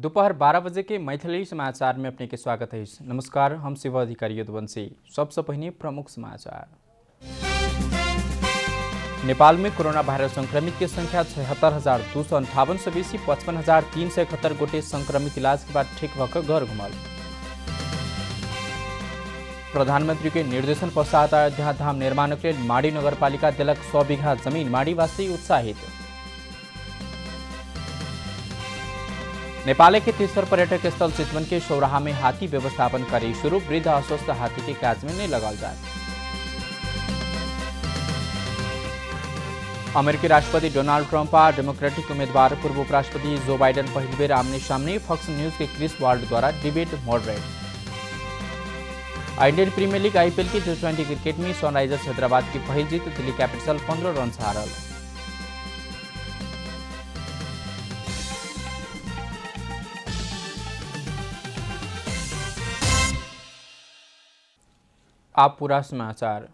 दोपहर 12 बजे के मैथिली समाचार में अपने के स्वागत है। नमस्कार, हम शिव अधिकारी यदुवंशी। सबसे पहले प्रमुख समाचार। नेपाल में कोरोना वायरस संक्रमित की संख्या 76,258 से बेसी 55,371 गोटे संक्रमित इलाज के बाद ठीक होकर घर घुमल। प्रधानमंत्री के निर्देशन पश्चात अयोध्या धाम निर्माण के लिए माडी नगरपालिका दिलक 100 बीघा जमीन, माडीवासी उत्साहित। नेपाल के तेसर पर्यटक स्थल चितवन के सौराहा में हाथी व्यवस्थापन कार्य शुरू, वृद्ध अस्वस्थ हाथी के काज में नहीं लगाल जाए। अमेरिकी राष्ट्रपति डोनाल्ड ट्रंप और डेमोक्रेटिक उम्मीदवार पूर्व उपराष्ट्रपति जो बाइडेन पहली बेर आमने सामने फॉक्स न्यूज के क्रिस वाल्ड द्वारा debate moderate. Indian Premier League IPL की T20 क्रिकेट में सनराइजर्स हैदराबाद की पहली जीत, दिल्ली कैपिटल 15 रन से हारल। आप पूरा समाचार।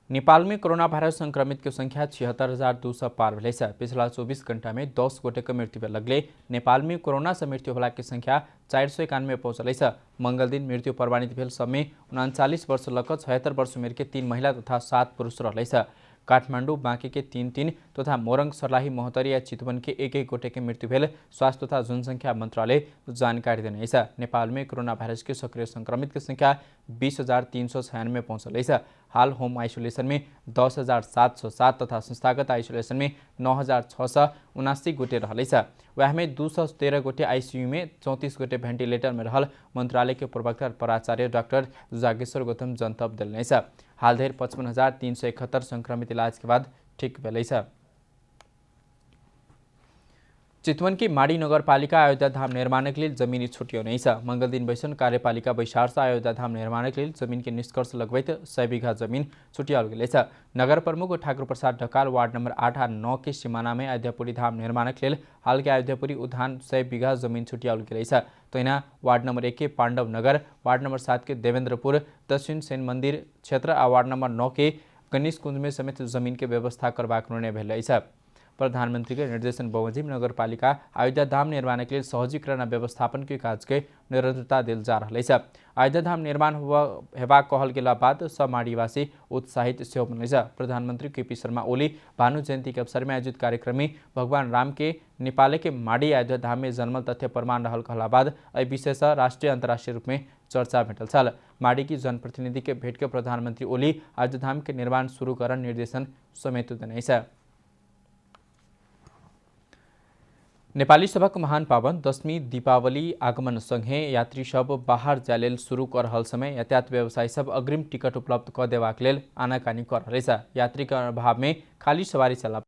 नेपाल में कोरोना वायरस संक्रमित की संख्या 76,200 पार भले। पिछला 24 घंटा में 10 गोटे को मृत्यु भेल लगले। नेपाल में कोरोना से मृत्यु होला की संख्या 491 पहुंचल। मंगल दिन मृत्यु प्रमाणित भेल सब में 39 वर्ष लगभग 76 वर्ष उमेर के 3 महिला तथा 7 पुरुष रहे। काठमाडौँ, बाँके के 3 तथा मोरङ, सर्लाही, महोत्तरी या चितवन के 1 गोटे के मृत्यु भेल स्वास्थ्य तथा जनसंख्या मंत्रालय जानकारी देने। नेपाल में कोरोना वायरस के सक्रिय संक्रमित की संख्या 20,396 पहुंचल। हाल होम आइसोलेशन में 10,707 तथा संस्थागत आइसोलेशन में 9,679 गोटे रहे। वह में 213 गोटे आईसीयू में 34 गोटे भेंटिलेटर में रहल मंत्रालय के प्रवक्ता प्राचार्य डॉक्टर जागेश्वर गौतम जनतब दिलने। हाल धेर 55,371 संक्रमित इलाज के बाद ठीक भेल। चितवन की माडी नगरपालिका अयोध्या धाम निर्माण के लिए जमीन छुट्याउने। मंगल दिन बैसन कार्यपालिका बैसार अयोध्या धाम निर्माण के लिए जमीन के निष्कर्ष लगवैत 100 बीघा जमीन छुट्याल गेल। नगर प्रमुख ठाकुर प्रसाद ढकाल वार्ड नंबर 8 और 9 के सीमाना में अयोध्यापुरी धाम निर्माण के लिए हाल के अयोध्यापुरी उद्यान 100 बीघा जमीन छुट्याल गेल। तैना वार्ड नंबर 1 के पांडव नगर, वार्ड नंबर 7 के देवेंद्रपुर, दक्षिण सेन मंदिर क्षेत्र और वार्ड नंबर 9 के गणेश कुंज में समेत जमीन के व्यवस्था करबाक निर्णय भेल। प्रधानमंत्री के निर्देशन बमोजिम नगरपालिका अयोध्या धाम निर्माण के लिए सहजीकरण व्यवस्थापन के कार्य के निरंतरता दिल जा रहा है। अयोध्या धाम निर्माण हेबा कहल गेला बाद सब माडीवासी उत्साहित सेहो बने। प्रधानमंत्री केपी शर्मा ओली भानु जयंती के अवसर में आयोजित कार्यक्रम में भगवान राम के नेपाल के माडी अयोध्या धाम में जन्मल तथ्य प्रमाण रहल कहला बाद विशेष राष्ट्रीय अंतर्राष्ट्रीय रूप में चर्चा भेटल। माडी की जनप्रतिनिधि के भेंट के प्रधानमंत्री ओली अयोध्या धाम के निर्माण शुरू कर निर्देशन समेत देने। नेपाली सभक महान पावन दशमी दीपावली आगमन संगे यात्री सब बाहर जाय लेल शुरू कर रहल समय यातायात व्यवसायी सब अग्रिम टिकट उपलब्ध क देबाक लेल आनाकानी कर रहल। यात्री के अभाव में खाली सवारी चला।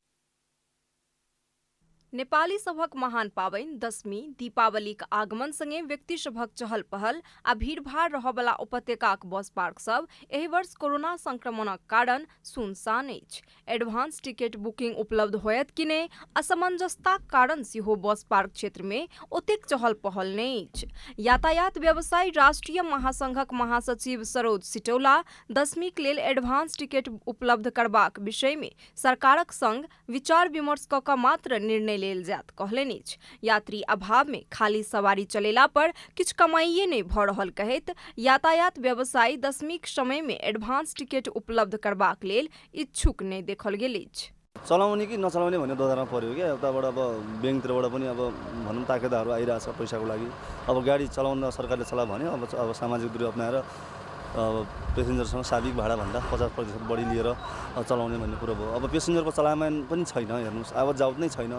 नेपाली सभक महान पावन दशमी दीपावली आगमन संगे व्यक्ति सभक चहल पहल आ भीड़भाड़ रहबला उपत्यकाक बस पार्क सब एहि वर्ष कोरोना संक्रमणक कारण सुनसान अछि। एडवांस टिकट बुकिंग उपलब्ध होयत कि नहि असमंजसताक कारण सेहो बस पार्क क्षेत्र में ओतेक चहल पहल नहि अछि। यातायात व्यवसायी राष्ट्रीय महासंघक महासचिव सरोज सिटौला दशमीक लेल एडवांस टिकट उपलब्ध करबाक विषय में सरकारक संग विचार विमर्श क क मात्र निर्णय लेल जात कहलनि। यात्री अभाव में खाली सवारी चलेला पर किछ कमाइए नहीं भ रहल कहैत यातायात व्यवसायी दशमीक समय में एडवांस टिकट उपलब्ध करबाक लेल इच्छुक नहीं देखल गेल अछि। चलाउने कि नचलाउने भन्ने दोधारमा पर्यो क्या। उताबाट अब बैंकतिरबाट पनि अब भनौँ ताकेदाहरू आइरहेछ पैसाको लागि। अब गाडी चलाउन सरकारले चला भन्यो, अब सामाजिक दूरी अपनाएर पेसेन्जरसँग साविक भाडाभन्दा 50% बढी लिएर चलाउने भन्ने कुरो भयो। अब पेसेन्जरको चलायमान पनि छैन, हेर्नुहोस् आवत जावत नै छैन।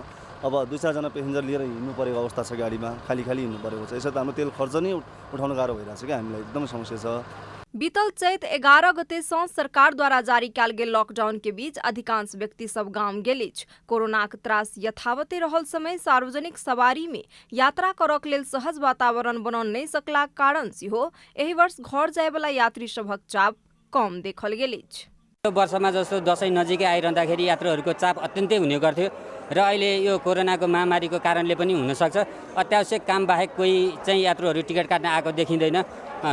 अब 2-4 जना पेसेन्जर लिएर हिँड्नु परेको अवस्था छ, गाडीमा खाली हिँड्नु परेको छ। यसो त हाम्रो तेल खर्च नै उठाउन गाह्रो भइरहेछ क्या, हामीलाई एकदमै समस्या छ। बीतल चैत 11 गते से सरकार द्वारा जारी कैल गेल लॉकडाउन के बीच अधिकांश व्यक्ति सब गाम गेल अछि। कोरोनाक त्रास यथावते रहल समय सार्वजनिक सवारी में यात्रा करक लेल सहज वातावरण बना नहीं सकलाक कारण सेहो एहि वर्ष घर जाय वाला यात्री सभक चाप कम देखल गेल अछि। वर्षमा जस्तो दशैं नजिकै आइरहँदाखेरि यात्रुहरूको चाप अत्यन्तै हुने गर्थ्यो र अहिले यो कोरोनाको महामारीको कारणले पनि हुन सक्छ। अत्यावश्यक काम बाहेक कोही चाहिँ यात्रुहरू टिकट काट्न आएको देखिँदैन।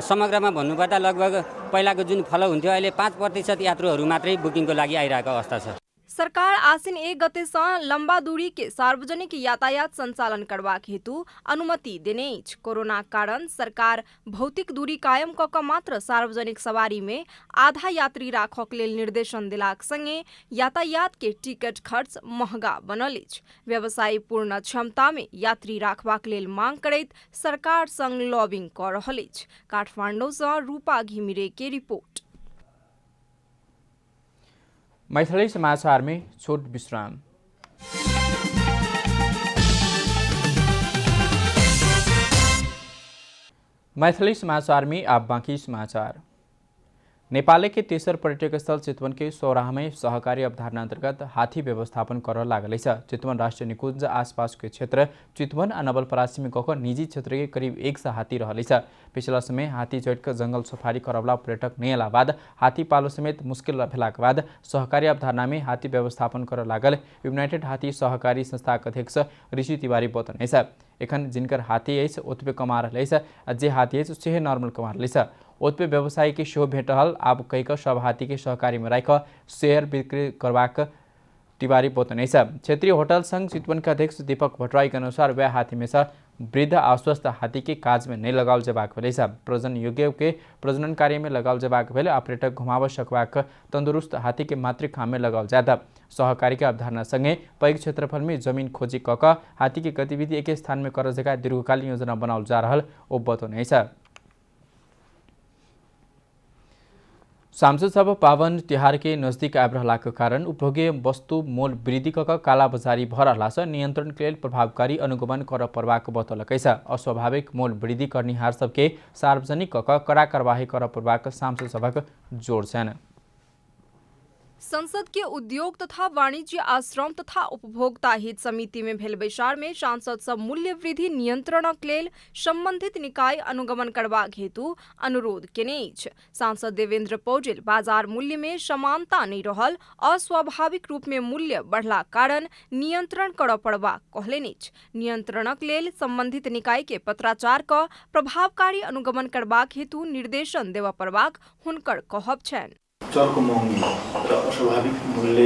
समग्रमा भन्नुपर्दा लगभग पहिलाको जुन फ्लो हुन्थ्यो अहिले 5% यात्रुहरू मात्रै बुकिङको लागि आइरहेको अवस्था छ। सरकार आसिन 1 गते से लंबा दूरी के सार्वजनिक यातायात संचालन करबाक हेतु अनुमति देने अछि। कोरोना कारण सरकार भौतिक दूरी कायम क क मात्र सार्वजनिक सवारी में आधा यात्री राखक लेल निर्देशन देलाक संगे यातायात के टिकट खर्च महंगा बनल अछि। व्यवसायी पूर्ण क्षमता में यात्री राखबाक लेल मांग करैत सरकार संग लॉबिंग क रहल अछि। काठमाडौँ से रूपा घिमिरे के रिपोर्ट। मैथिली समाचार में छोट विश्राम। मैथिली समाचार में आप बाँकी समाचार। नेपाल के तेसर पर्यटक स्थल चितवन के सौराहमै सहकारी अवधारणा अंतर्गत हाथी व्यवस्थापन कर लागल छ। चितवन राष्ट्रिय निकुंज आसपास के क्षेत्र चितवन आ नवलपरासी में गक निजी क्षेत्र के करीब 100 हाथी रहल छ। पिछला समय हाथी चढ़ जंगल सफारी करवला पर्यटक नहीं अला बाद हाथी पालो समेत मुश्किल भेलाक बाद सहकारी अवधारणा में हाथी व्यवस्थापन कर लागल यूनाइटेड हाथी सहकारी संस्था अध्यक्ष ऋषि तिवारी बतने छ। एखन जिनकर हाथी अछि ओतबे कमा रहल छ, जे हाथी अछि सेहे नॉर्मल कमा रहल छ। ओतबे व्यवसायी के शो भेटल आब कई सब हाथी के सहकारी में राख शेयर बिक्री करवाक तिवारी बतने छ। क्षेत्रीय होटल संघ चितवन के अध्यक्ष दीपक भट्टराई के अनुसार वह हाथी में से वृद्ध अस्वस्थ हाथी के काज में नहीं लगाल जबाक भेल छ। प्रजनन योग्य के प्रजनन कार्य में लगाल जबाक भेल पर्यटक घुमाव सकबाक तंदुरुस्त हाथी के मातृखाम में लगाल जाता। सहकारी के अवधारणा संगे पैघ क्षेत्रफल में जमीन खोजी कक हाथी की गतिविधि एक स्थान में कर जगह दीर्घकालीन योजना बनाल जा रहल ओ बतौने छ। सांसद सब पावन तिहार के नजदीक आबि रहलाक कारण उपभोग्य वस्तु मोल वृद्धि कक कालाबाजारी भ रहला से नियंत्रण के लेल प्रभावकारी अनुगमन कर पड़बाक बतौलकै छ। अस्वाभाविक मोल वृद्धि करनिहार सबके सार्वजनिक कक कड़ा कार्यवाही कर पड़बाक सांसद सभक जोड़ छन्। संसद के उद्योग तथा वाणिज्य आश्रम तथा उपभोक्ता हित समिति में भेल बैसार में सांसद सब मूल्य वृद्धि नियंत्रणक लेल संबंधित निकाय अनुगमन करबाक हेतु अनुरोध केने अछि। सांसद देवेंद्र पौडेल बाजार मूल्य में समानता नहीं रहल अस्वाभाविक रूप में मूल्य बढ़ला कारण नियंत्रण कर पड़बाक कहलनि अछि। नियंत्रणक लेल संबंधित निकाय के पत्राचार क प्रभावकारी अनुगमन करबाक हेतु निर्देशन देवा पड़बाक हुनकर कहब छनि। चरको महँगी र अस्वाभाविक मूल्य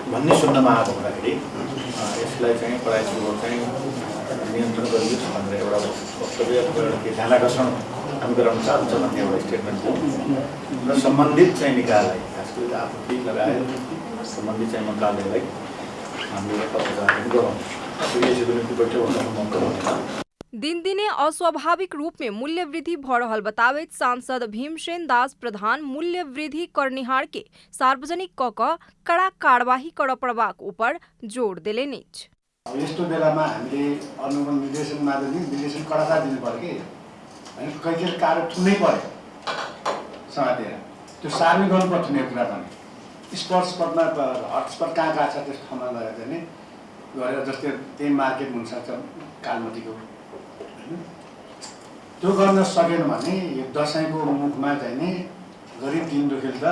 भन्ने सुन्नमा आएको हुँदाखेरि यसलाई चाहिँ कडाइपूर्वक चाहिँ नियन्त्रण गरियोस् भनेर एउटा वक्तव्य के ध्यान आकर्षण हामी गराउन चाहन्छ भन्ने एउटा स्टेटमेन्ट थियो र सम्बन्धित चाहिँ निकायलाई खास गरी आफूले लगाएर सम्बन्धित चाहिँ मन्त्रालयलाई हामीले पत्राचार गरौँ। यसको निम्ति बैठक गर्न मौका हुँदैन। दिनदिने अस्वाभाविक रूप में मूल्य वृद्धि भ रहल बतावैत सांसद भीमसेन दास प्रधान मूल्य वृद्धि करनिहार के सार्वजनिक क कड़ा कार्यवाही कर पड़बाक ऊपर जोड़ देलेनि अछि। यस्तो बेलामा हामीले अनुगमन निर्देशन माध्यमिक निर्देशन कडा दिनु पर्यो कि हैन, कहिले कार्य ठुनै पर्यो समातेर त्यो सार्वजनिक गर्नु पर्छ नि कुरा पनि स्पर्ट स्पटमा हटस्पट कहाँ छ त्यस ठाउँमा गएर चाहिँ गरेर जस्तै त्यही मार्केट हुन सक्छ कालमतीको त्यो गर्न सकेन भने यो दशैंको मुखमा चाहिँ नि गरिब दिन दुखेल त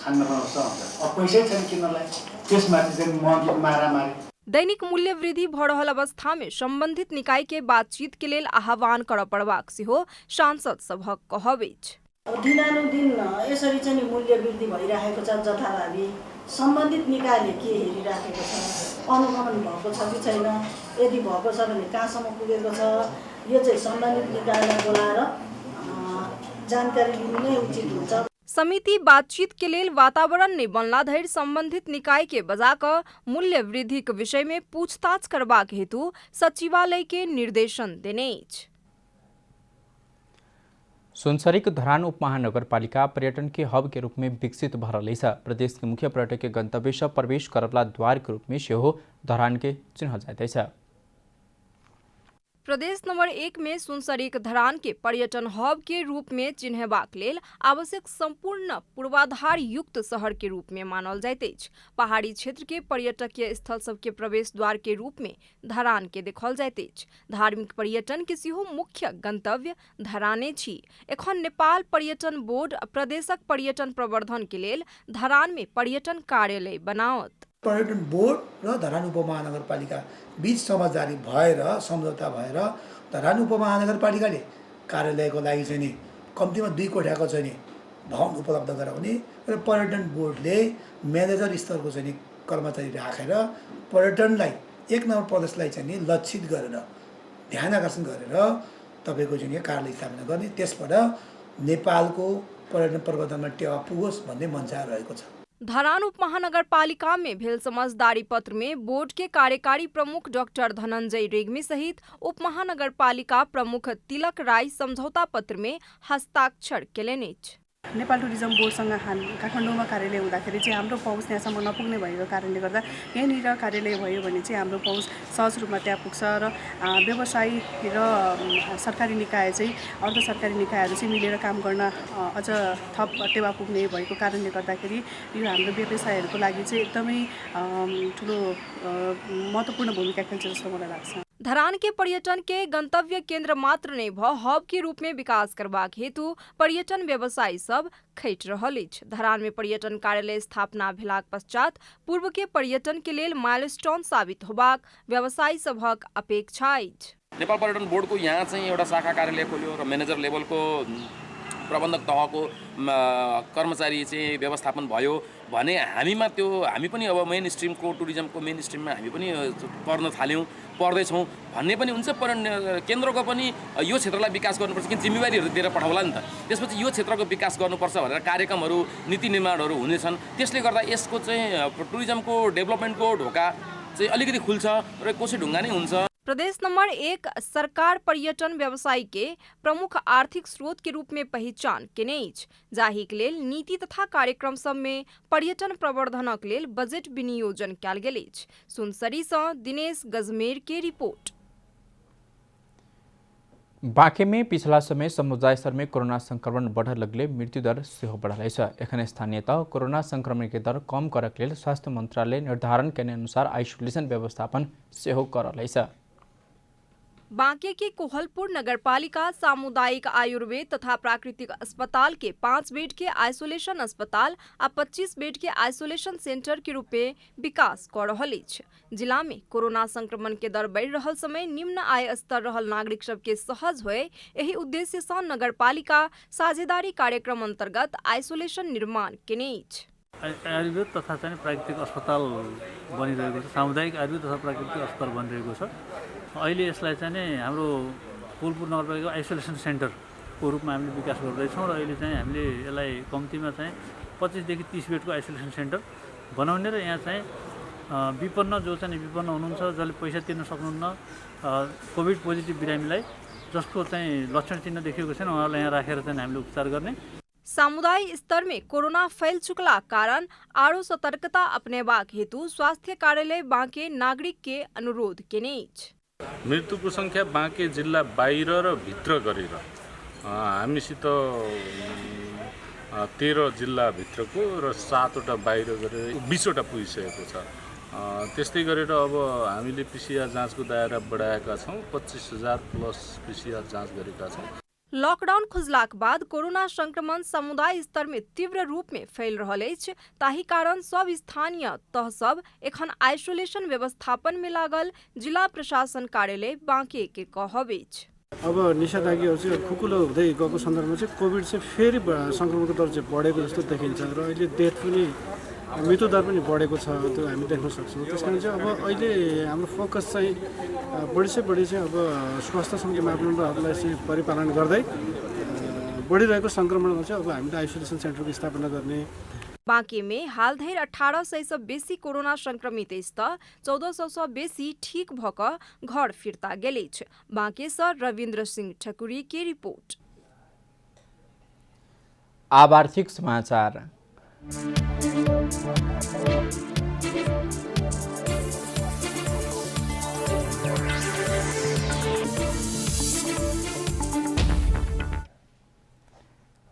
खान नपाउँछ हुन्छ। अब पैसै छैन किन्नलाई, त्यसमाथि चाहिँ महँगी मारामारी। दैनिक मूल्य वृद्धि भ रहल अवस्था में संबंधित निकाय के बातचीत के लेल आह्वान कर पड़बाक सेहो सांसद सभक कहब अछि। दिनानुदिन यसरी चाहिँ मूल्य वृद्धि भइरहेको छ जथाभावी सम्बन्धित निकायले के हेरिराखेको छ, अनुगमन भएको छ कि छैन, यदि भएको छ भने कहाँसम्म पुगेको छ, यो चाहिँ सम्बन्धित निकायलाई बोलाएर जानकारी लिनु नै उचित हुन्छ। समिति बातचीत के लेल वातावरण नहीं बनला धरि संबंधित निकाय के बजाक मूल्य वृद्धि के विषय में पूछताछ करबाक हेतु सचिवालय के निर्देशन देने अछि। सुनसरीक धरान उपमहानगरपालिका पर्यटन के हब के रूप में विकसित भ रहल छ। प्रदेश के मुख्य पर्यटक के गंतव्य से प्रवेश करवला द्वार के रूप में सेहो धरान के चिन्हल जाइत छ। प्रदेश नंबर 1 में सुनसरीक धरान के पर्यटन हब के रूप में चिन्हबाक लेल आवश्यक संपूर्ण पूर्वाधार युक्त शहर के रूप में मानल जाइत अछि। पहाड़ी क्षेत्र के पर्यटकीय स्थल सब के प्रवेश द्वार के रूप में धरान के देखल जाइत अछि। धार्मिक पर्यटन के सेहो मुख्य गंतव्य धराने छी। एखन नेपाल पर्यटन बोर्ड प्रदेशक पर्यटन प्रवर्धन के लेल धरान में पर्यटन कार्यालय बनावत। पर्यटन बोर्ड र धरान उपमहानगरपालिका बीच समझदारी भएर सम्झौता भएर धरान उपमहानगरपालिकाले कार्यालयको लागि चाहिँ नि कम्तीमा 2 कोठाको चाहिँ नि भवन उपलब्ध गराउने र पर्यटन बोर्डले म्यानेजर स्तरको चाहिँ कर्मचारी राखेर पर्यटनलाई 1 नम्बर प्रदेशलाई चाहिँ लक्षित गरेर ध्यान आकर्षण गरेर तपाईँको चाहिँ कार्यालय स्थापना गर्ने, त्यसबाट नेपालको पर्यटन प्रवर्धनमा टेवा पुगोस् भन्ने मन्शा रहेको छ। धरान उपमहानगरपालिका में भेल समझदारी पत्र में बोर्ड के कार्यकारी प्रमुख डॉक्टर धनंजय रेग्मी सहित उपमहानगरपालिका प्रमुख तिलक राई समझौता पत्र में हस्ताक्षर केलेनी। नेपाल टुरिज्म बोर्डसँग काठमाडौँमा कार्यालय हुँदाखेरि चाहिँ हाम्रो पहुँच त्यहाँसम्म नपुग्ने भएको कारणले गर्दा यहीँनिर कार्यालय भयो भने चाहिँ हाम्रो पहुँच सहज रूपमा त्यहाँ पुग्छ र व्यवसायी र सरकारी निकाय चाहिँ अर्ध सरकारी निकायहरू चाहिँ मिलेर काम गर्न अझ थप टेवा पुग्ने भएको कारणले गर्दाखेरि यो हाम्रो व्यवसायहरूको लागि चाहिँ एकदमै ठुलो महत्त्वपूर्ण भूमिका खेल्छ जस्तो मलाई लाग्छ। धरान के पर्यटन के गंतव्य केंद्र मात्र नहीं भ हब के रूप में विकास करबाक हेतु पर्यटन व्यवसायी सब खैट रहल अछि। धरान में पर्यटन कार्यालय स्थापना भेलाक पश्चात पूर्व के पर्यटन के लेल माइलस्टोन साबित होबाक व्यवसायी सभक अपेक्षा अछि। नेपाल पर्यटन बोर्डको यहाँ चाहिँ एउटा शाखा कार्यालय खोल्यो र म्यानेजर लेभलको प्रबन्धक तहको कर्मचारी चाहिँ व्यवस्थापन भयो भने हामी पनि अब मेन स्ट्रिमको टुरिज्मको मेन स्ट्रिममा हामी पनि पर्न थाल्यौँ, पर्दैछौँ भन्ने पनि हुन्छ। केन्द्रको पनि यो क्षेत्रलाई विकास गर्नुपर्छ कि जिम्मेवारीहरू दिएर पठाउला नि त, त्यसपछि यो क्षेत्रको विकास गर्नुपर्छ भनेर कार्यक्रमहरू नीति निर्माणहरू हुनेछन्। त्यसले गर्दा यसको चाहिँ टुरिज्मको डेभलपमेन्टको ढोका चाहिँ अलिकति खुल्छ र कोसी ढुङ्गा नै हुन्छ। प्रदेश नंबर 1 सरकार पर्यटन व्यवसाय के प्रमुख आर्थिक स्रोत के रूप में पहचान केने अछि, जाहि के लेल नीति तथा कार्यक्रम सब में पर्यटन प्रवर्धनक लेल बजट विनियोजन कयल गेल अछि। सुनसरी सँ दिनेश गजमेर के रिपोर्ट। बाँके में पिछला समय समुदाय स्तर में कोरोना संक्रमण बढ़ लगले मृत्यु दर सेहो बढ़ल है। एखन स्थानीयतः कोरोना संक्रमण के दर कम करक लेल स्वास्थ्य मंत्रालय निर्धारण केने अनुसार आइसोलेशन व्यवस्थापन सेहो करल है। बांके के कोहलपुर नगरपालिका सामुदायिक आयुर्वेद तथा प्राकृतिक अस्पताल के 5 बेड के आइसोलेशन अस्पताल आ 25 बेड के आइसोलेशन सेंटर के रूप में विकास कर रहल अछि। जिला में कोरोना संक्रमण के दर बढ़ रहल समय निम्न आय स्तर रहल नागरिक सब के सहज होय एही उद्देश्य सँ नगरपालिका साझेदारी कार्यक्रम अंतर्गत आइसोलेशन निर्माण केने अछि। आयुर्वेद तथा चाहिँ प्राकृतिक अस्पताल बनिरहेको छ, सामुदायिक आयुर्वेद तथा प्राकृतिक अस्पताल बनिरहेको छ। अहिले यसलाई चाहिँ हाम्रो कोहलपुर नगरपालिका आइसोलेसन सेन्टरको रूपमा हामीले विकास गर्दैछौँ र अहिले चाहिँ हामीले यसलाई कम्तीमा चाहिँ 25 देखि 30 बेडको आइसोलेसन सेन्टर बनाउने र यहाँ चाहिँ विपन्न जो चाहिँ विपन्न हुनुहुन्छ, जसले पैसा तिर्न सक्नुहुन्न, कोभिड पोजिटिभ बिरामीलाई जसको चाहिँ लक्षण चिन्ह देखिएको छैन उहाँहरूलाई यहाँ राखेर चाहिँ हामीले उपचार गर्ने। समुदाय स्तर में कोरोना फैल चुकला कारण आरो सतर्कता अपनेबाक हेतु स्वास्थ्य कार्यालय बांके नागरिक के अनुरोध केने अछि। मृत्युको संख्या बाँके जिल्ला बाहिर र भित्र गरेर हामीसित 13 जिल्ला भित्रको र 7वटा बाहिर गरेर 20वटा पुगिसकेको छ। त्यस्तै गरेर अब हामीले पीसीआर जाँचको दायरा बढाएका छौँ, 25,000 प्लस पीसीआर जाँच गरेका छौँ। लॉकडाउन खुजलाक बाद कोरोना संक्रमण समुदाय स्तर में तीव्र रूप में फैल रहल अछि, ताहि कारण सब स्थानीय तह सब एखन आइसोलेशन व्यवस्थापन में लागल जिला प्रशासन कार्यालय बांके के कहब अछि। अब निषेधाज्ञाहरू चाहिँ खुकुलो हुँदै गएको सन्दर्भमा चाहिँ कोभिड चाहिँ फेरि संक्रमणको दर चाहिँ बढेको जस्तो देखिन्छ र अहिले डेथ पनि मृत्यु दर पनि बढेको छ, त्यो हामी देख्न सक्छौँ। त्यसकारण चाहिँ अब अहिले हाम्रो फोकस चाहिँ बढी चाहिँ अब स्वास्थ्य सम्बन्धी मापदण्डहरूलाई चाहिँ परिपालन गर्दै बढिरहेको संक्रमणमा चाहिँ अब हामीले आइसोलेसन सेन्टरको स्थापना गर्ने। बांके में हाल धरि 1800 से बेसी कोरोना संक्रमित त 1400 से बेसी ठीक भक घर फिरता गेल अछि। बांके से रविन्द्र सिंह ठकुरी के रिपोर्ट। अब आर्थिक समाचार।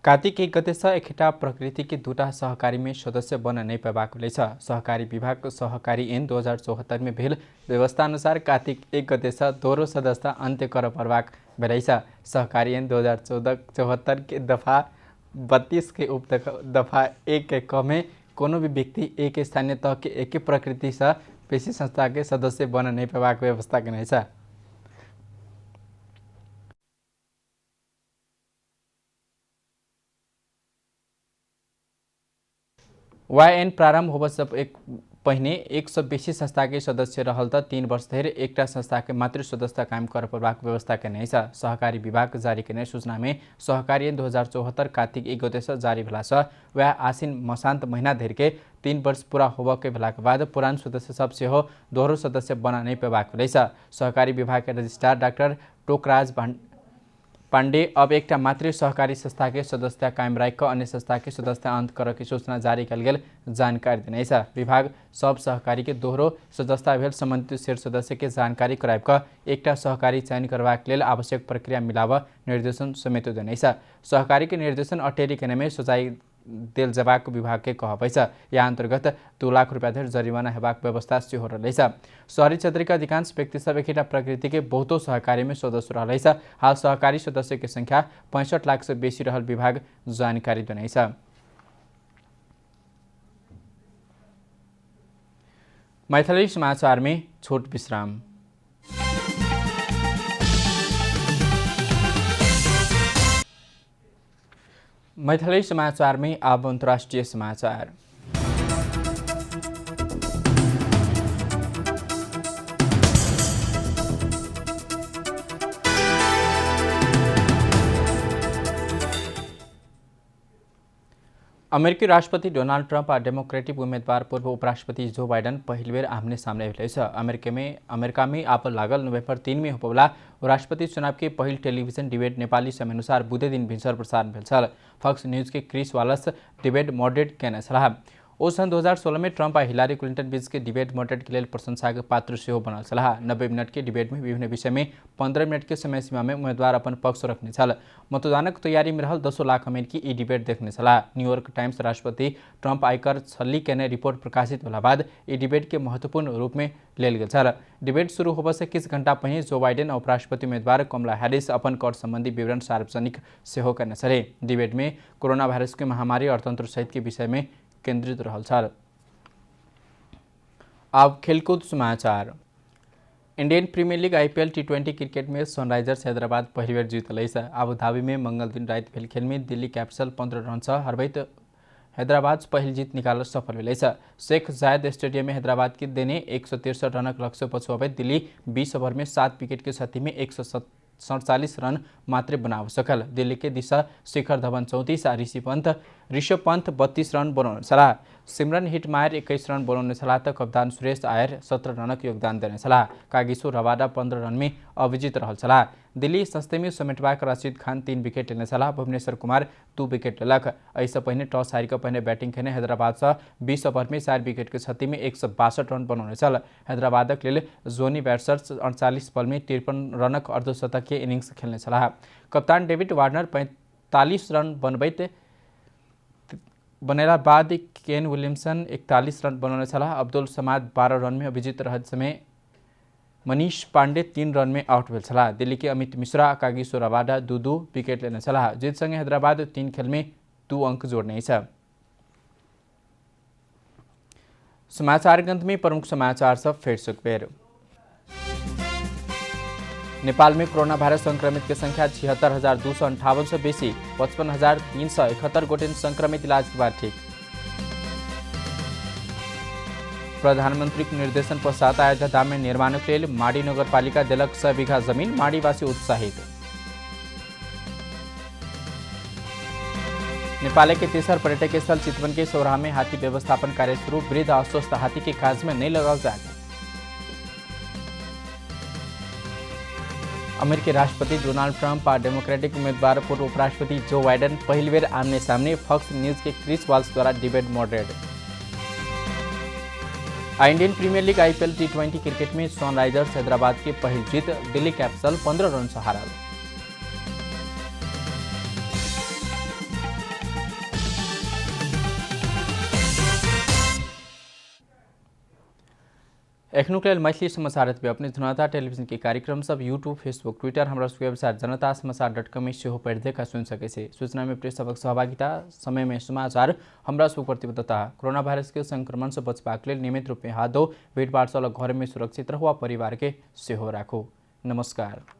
कार्तिक 1 गते से एकटा प्रकृति के 2टा सहकारी में सदस्य बन नहीं पाबाको छ। सहकारी विभाग सहकारी ऐन 2074 में भेल व्यवस्था अनुसार कार्तिक 1 गते से दोहरो सदस्यता अंत्य कर पर्बाक भेलै छ। सहकारी ऐन 2074 के दफा 32 के उप दफा 1 के क में कोनो भी व्यक्ति एक स्थानीय तह के एक प्रकृति से बेसी संस्था के सदस्य बन नहीं पाबाक व्यवस्था केने छ। वायएन प्रारंभ होबस एक पहिने 100 बेसी संस्था के सदस्य रहल त 3 वर्ष धरि एकटा संस्था के मात्र सदस्यता कायम कर परबाक व्यवस्था के नहीं सा। सहकारी विभाग जारी करने सूचना में सहकारी 2074 कार्तिक 1 गते से जारी भेला छ। वह आसिन मसान्त महीना धरि के 3 वर्ष पूरा होब के भेला के बाद पुरान सदस्य सब से हो दोहरो सदस्य बना नहीं पेबाक भेलै छ। सहकारी विभाग के रजिस्ट्रार डाक्टर टोकराज पाण्डे अब एकटा मात्र सहकारी संस्था के सदस्यता कायम राख अन्य संस्था के सदस्यता अंत कर के सूचना जारी कल गेल जानकारी देने छ। विभाग सब सहकारी के दोहरो सदस्यता भेल संबंधित शीर्ष सदस्य के जानकारी कराब क एकटा सहकारी चयन करबाक लेल आवश्यक प्रक्रिया मिलाव निर्देशन समेत देने छ। सहकारी के निर्देशन अटेरी केने में सोचाई देल जबाक विभाग के कहबै छ। या अंतर्गत 2 लाख रुपया धरि जरिवाना हेबाक व्यवस्था सेहो रहलै छ। शहरी क्षेत्र के अधिकांश व्यक्ति सब एकटा प्रकृति के बहुतो सहकारी में सदस्य रहलै छ। हाल सहकारी सदस्य की संख्या 65 लाख से बेसी रहल विभाग जानकारी देने छ। मैथिली समाचार में छोट विश्राम। मैथिली समाचार में अब अंतर्राष्ट्रीय समाचार। अमेरिकी राष्ट्रपति डोनाल्ड ट्रम्प और डेमोक्रेटिक उम्मीदवार पूर्व उपराष्ट्रपति जो बाइडेन पहली बेर आमने सामने भेलै छ। अमेरिका में आप लागल नवंबर 3 में होबवला राष्ट्रपति चुनाव के पहिल टेलीविजन डिबेट नेपाली समय अनुसार बुधे दिन भिनसर प्रसारण भेल छल। फॉक्स न्यूज के क्रिस वालस डिबेट मॉडरेट केने छलाह। ओ सन 2016 में ट्रम्प और हिलारी क्लिंटन बीच के डिबेट मॉडरेट के लिए प्रशंसा के पात्र सेहो बनल छलाह। 90 मिनट के डिबेट में विभिन्न विषय में 15 मिनट के समय सीमा में उम्मीदवार अपन पक्ष रखने छल। मतदानक तैयारी में रहल 10 लाख अमेरिकी ई डिबेट देखने छलाह। न्यूयॉर्क टाइम्स राष्ट्रपति ट्रम्प आयकर छली केने रिपोर्ट प्रकाशित होला बाद ई डिबेट के महत्वपूर्ण रूप में लेल गेल छल। डिबेट शुरू होबे से किछ घंटा पहले जो बाइडेन और उपराष्ट्रपति उम्मीदवार कमला हैरिस अपन कर संबंधी विवरण सार्वजनिक सेहो करने छले। डिबेट में कोरोना वायरस के महामारी अर्थतंत्र सहित के विषय में केंद्रित रहल छल। अब खेलकूद समाचार। Indian Premier League IPL T20 cricket में सनराइजर्स हैदराबाद पहली बार जीतलै छ। अबू धाबी में मंगल दिन रात भेल खेल में दिल्ली कैपिटल 15 रन से हरबैत हैदराबाद पहल जीत निकाल सफल भेलै छ। शेख जायद स्टेडियम में हैदराबाद के देने 163 रनक लक्ष्य पछुआबैत दिल्ली 20 ओवर में 7 विकेट के क्षति में 147 रन मात्र बनाव सकल। दिल्ली के दिशा शिखर धवन 34 और ऋषभ पंत 32 रन बनाउने छलाह। सिमरन हिटमायर 21 रन बनाउने छलाह त कप्तान सुरेश आयर 17 रनक योगदान देने छलाह। कागिसो रवाडा 15 रन में अविजित रहल छलाह। दिल्ली सस्ते में समेटबाक रशीद खान 3 विकेट लेने छलाह। भुवनेश्वर कुमार 2 विकेट लेलक। ऐसे पहले टॉस हारिक पहले बैटिंग खेने हैदराबाद से 20 ओवर में 4 विकेट के क्षति में 162 रन बनाउने छल। हैदराबादक लेल जोनी बैट्सर्स 48 बल में 53 रनक अर्धशतकीय इनिंग्स खेल्ने छलाह। कप्तान डेभिड वार्नर 45 रन बनेला बाद केन विलियमसन 41 रन बनाउने छलाह। अब्दुल समाद 12 रन में अभिजित रहत समय मनीष पांडे 3 रन में आउट भेल छलाह। दिल्ली के अमित मिश्रा कागिसो रवाडा 2 विकेट लेने छलाह। जीतसँगै हैदराबाद 3 खेल में 2 अंक जोड्ने छ। समाचार गन्त में प्रमुख समाचार सब फेर सुकबेर। नेपाल में कोरोना वायरस संक्रमित की संख्या 76,258 से बेसी। 55,371 गोटे संक्रमित इलाज के बाद ठीक। प्रधानमंत्री के निर्देशन पश्चात अयोध्या धाम में निर्माण के लिए माडी नगरपालिका दिलक 100 बीघा जमीन। माडीवासी उत्साहित। नेपाल के तेसर पर्यटक स्थल चितवन के सौराहा में हाथी व्यवस्थापन कार्य शुरू। वृद्ध अस्वस्थ हाथी के काज में नहीं लगाओ जाए। अमेरिकी राष्ट्रपति डोनाल्ड ट्रम्प और डेमोक्रेटिक उम्मीदवार पूर्व उपराष्ट्रपति जो बाइडेन पहली बेर आमने सामने। फॉक्स न्यूज के क्रिस वाल्स द्वारा debate moderate. Indian Premier League IPL T20 cricket में सनराइजर्स हैदराबाद की पहल जीत। दिल्ली कैपिटल 15 रन से हारल। एखनुक लेल मैथिली समाचार अपने जनता टेलीविजन के कार्यक्रम सब यूट्यूब फेसबुक ट्विटर हमारा वेबसाइट जनतासमाचार.com में सेहो पढ़ देखा सुन सके से। सूचना में प्रेस सबक सहभागिता समय में समाचार हमारा प्रतिबद्धता। कोरोना वायरस के संक्रमण से बचबाक लेल नियमित रूप में हाथ धो भीड़ भाड़ से घर में सुरक्षित रहो। परिवार के सेहो राखो। नमस्कार।